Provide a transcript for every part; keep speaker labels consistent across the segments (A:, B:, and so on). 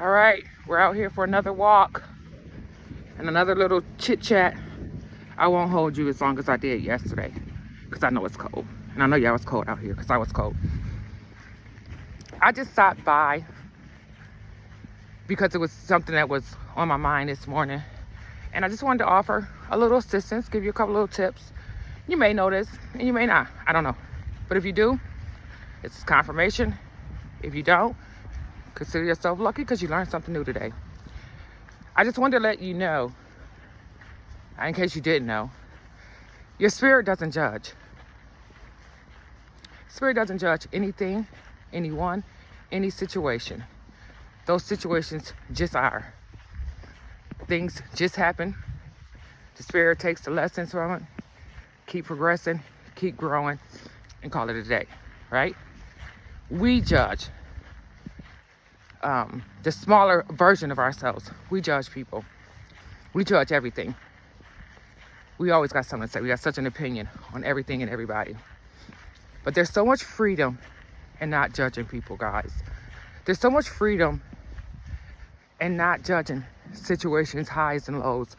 A: All right, we're out here for another walk and another little chit chat. I won't hold you as long as I did yesterday because I know it's cold. And I know y'all was cold out here because I was cold. I just stopped by because it was something that was on my mind this morning. And I just wanted to offer a little assistance, give you a couple little tips. You may know this and you may not. I don't know. But if you do, it's confirmation. If you don't, consider yourself lucky because you learned something new today. I just wanted to let you know, in case you didn't know, your spirit doesn't judge. Spirit doesn't judge anything, anyone, any situation. Those situations just are. Things just happen. The spirit takes the lessons from it, keep progressing, keep growing, and call it a day, right? We judge. The smaller version of ourselves. We judge people. We judge everything. We always got something to say. We got such an opinion on everything and everybody. But there's so much freedom in not judging people, guys. There's so much freedom in not judging situations, highs and lows.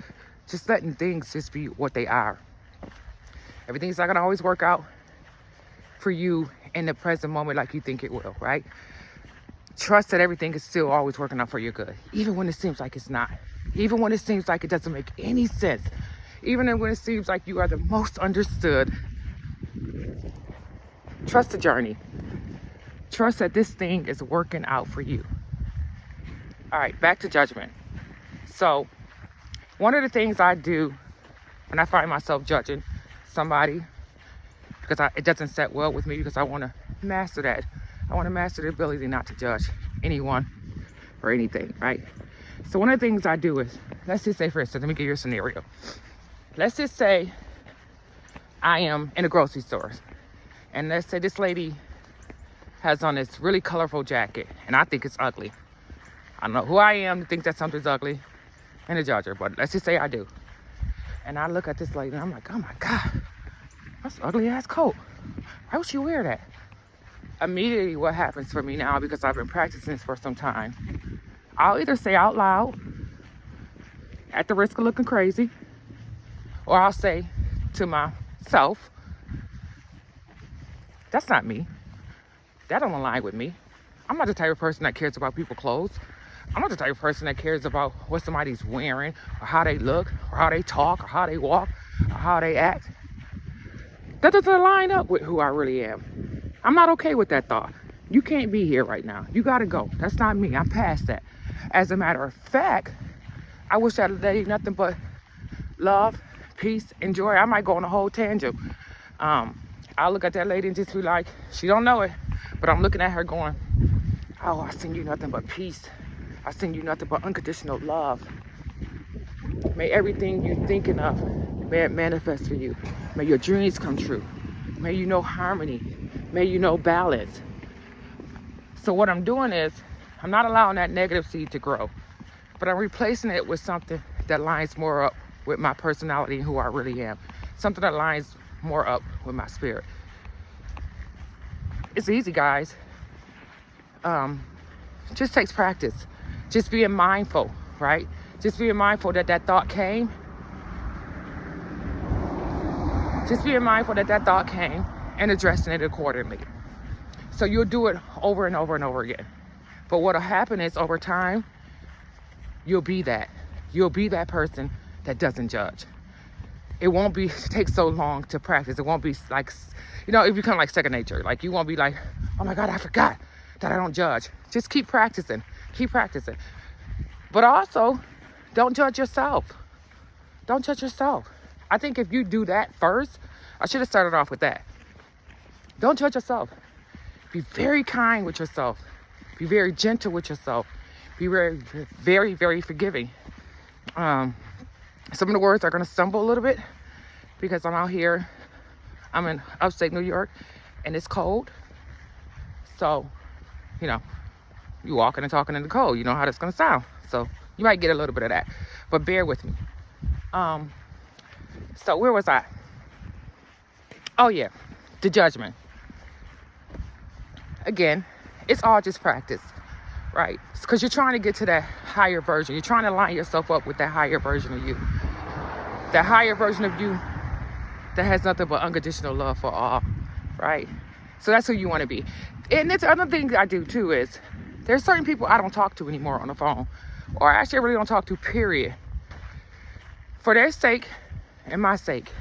A: Just letting things just be what they are. Everything's not going to always work out for you in the present moment like you think it will, right? Trust that everything is still always working out for your good, even when it seems like it's not. Even when it seems like it doesn't make any sense. Even when it seems like you are the most understood. Trust the journey. Trust that this thing is working out for you. All right, back to judgment. So, one of the things I do when I find myself judging somebody, because it doesn't set well with me, because I want to master that. I want to master the ability not to judge anyone or anything, right? So one of the things I do is, let's just say, for instance, let me give you a scenario. Let's just say I am in a grocery store, and let's say this lady has on this really colorful jacket, and I think it's ugly. I don't know who I am to think that something's ugly and to judge her, but let's just say I do. And I look at this lady, and I'm like, oh my God, that's an ugly ass coat. Why would she wear that? Immediately what happens for me now, because I've been practicing this for some time, I'll either say out loud at the risk of looking crazy, or I'll say to myself, that's not me. That don't align with me. I'm not the type of person that cares about people's clothes. I'm not the type of person that cares about what somebody's wearing, or how they look, or how they talk, or how they walk, or how they act. That doesn't line up with who I really am. I'm not okay with that thought. You can't be here right now. You gotta go. That's not me. I'm past that. As a matter of fact, I wish that lady nothing but love, peace, and joy. I might go on a whole tangent. I'll look at that lady and just be like, she don't know it, but I'm looking at her going, oh, I send you nothing but peace. I send you nothing but unconditional love. May everything you're thinking of, may it manifest for you. May your dreams come true. May you know harmony. May you know balance. So what I'm doing is, I'm not allowing that negative seed to grow, but I'm replacing it with something that lines more up with my personality and who I really am. Something that lines more up with my spirit. It's easy, guys. Just takes practice. Just being mindful, right? Just being mindful that that thought came. Just being mindful that that thought came and addressing it accordingly. So you'll do it over and over and over again. But what'll happen is, over time, you'll be that. You'll be that person that doesn't judge. It won't take so long to practice. It won't be like, it become like second nature. Like, you won't be like, oh my God, I forgot that I don't judge. Just keep practicing. Keep practicing. But also, don't judge yourself. Don't judge yourself. I think if you do that first, I should have started off with that. Don't judge yourself. Be very kind with yourself. Be very gentle with yourself. Be very, very, very forgiving. Some of the words are going to stumble a little bit because I'm out here. I'm in upstate New York and it's cold. So, you walking and talking in the cold. You know how that's going to sound. So you might get a little bit of that. But bear with me. So where was I? Oh yeah, the judgment. Again, it's all just practice, right? Because you're trying to get to that higher version. You're trying to line yourself up with that higher version of you. That higher version of you that has nothing but unconditional love for all, right? So that's who you want to be. And that's another thing I do too is there's certain people I don't talk to anymore on the phone, or actually I really don't talk to, period. For their sake and my sake.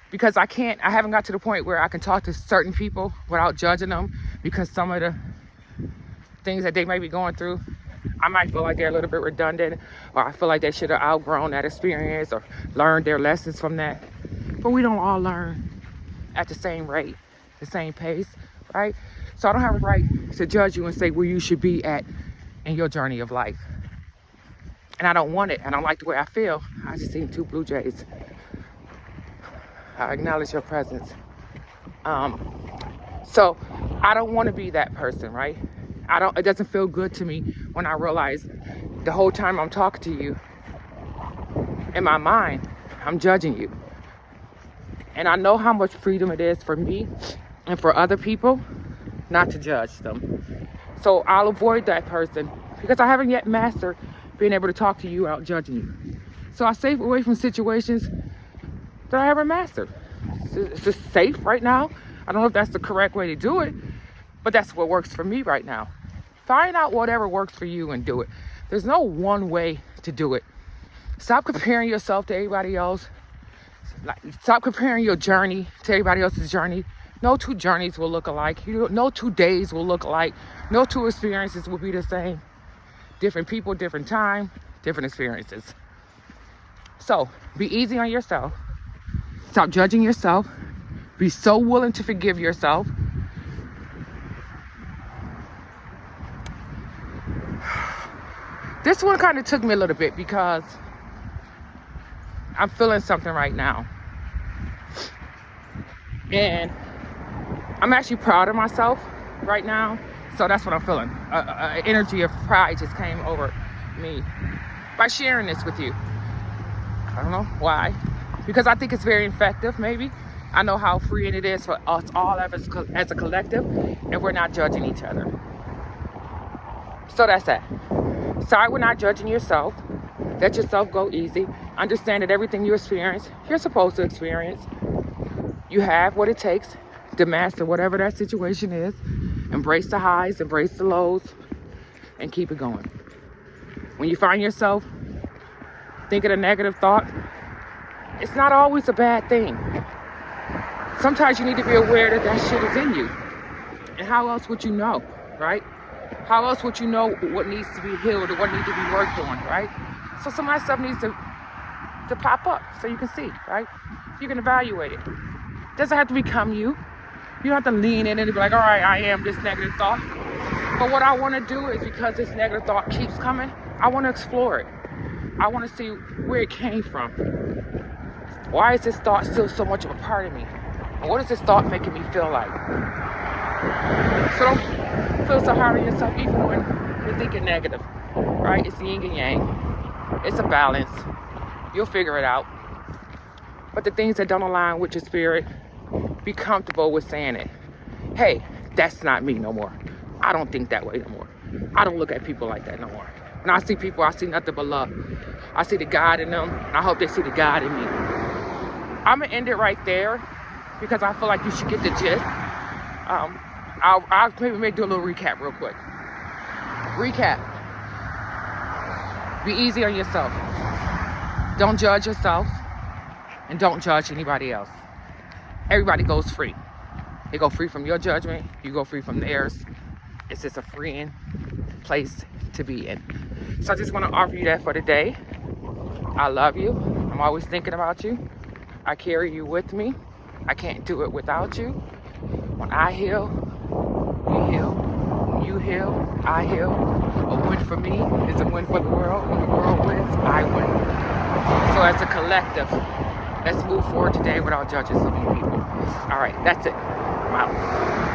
A: Because I haven't got to the point where I can talk to certain people without judging them, because some of the things that they may be going through, I might feel like they're a little bit redundant, or I feel like they should have outgrown that experience or learned their lessons from that. But we don't all learn at the same rate, the same pace, right? So I don't have a right to judge you and say where you should be at in your journey of life. And I don't want it. I don't like the way I feel. I just seen 2 blue jays. I acknowledge your presence. So I don't want to be that person, right? It doesn't feel good to me when I realize the whole time I'm talking to you, in my mind, I'm judging you. And I know how much freedom it is for me and for other people not to judge them. So I'll avoid that person because I haven't yet mastered being able to talk to you without judging you. So I stay away from situations that I haven't mastered. It's just safe right now. I don't know if that's the correct way to do it, but that's what works for me right now. Find out whatever works for you and do it. There's no one way to do it. Stop comparing yourself to everybody else. Stop comparing your journey to everybody else's journey. No 2 journeys will look alike. No 2 days will look alike. No 2 experiences will be the same. Different people, different time, different experiences. So be easy on yourself. Stop judging yourself. Be so willing to forgive yourself. This one kind of took me a little bit because I'm feeling something right now. And I'm actually proud of myself right now. So that's what I'm feeling. Energy of pride just came over me by sharing this with you. I don't know why. Because I think it's very effective, maybe. I know how freeing it is for us all as a collective, and we're not judging each other. So that's that. Sorry, we're not judging yourself. Let yourself go easy. Understand that everything you experience, you're supposed to experience. You have what it takes to master whatever that situation is. Embrace the highs, embrace the lows, and keep it going. When you find yourself thinking a negative thought, it's not always a bad thing. Sometimes you need to be aware that that shit is in you. And how else would you know, right? How else would you know what needs to be healed or what needs to be worked on, right? So some of that stuff needs to pop up so you can see, right? You can evaluate it. It doesn't have to become you. You don't have to lean in and be like, all right, I am this negative thought. But what I want to do is, because this negative thought keeps coming, I want to explore it. I want to see where it came from. Why is this thought still so much of a part of me? And what is this thought making me feel like? So don't feel so hard on yourself even when you're thinking negative, right? It's yin and yang. It's a balance. You'll figure it out. But the things that don't align with your spirit, be comfortable with saying it. Hey, that's not me no more. I don't think that way no more. I don't look at people like that no more. When I see people, I see nothing but love. I see the God in them, and I hope they see the God in me. I'm gonna end it right there because I feel like you should get the gist. I'll maybe do a little recap real quick. Recap. Be easy on yourself. Don't judge yourself, and don't judge anybody else. Everybody goes free. They go free from your judgment. You go free from theirs. It's just a freeing place to be in. So I just want to offer you that for today. I love you. I'm always thinking about you. I carry you with me. I can't do it without you. When I heal, we heal. When you heal, I heal. A win for me is a win for the world. When the world wins, I win. So as a collective, let's move forward today without judging so many people. All right, that's it. I'm out.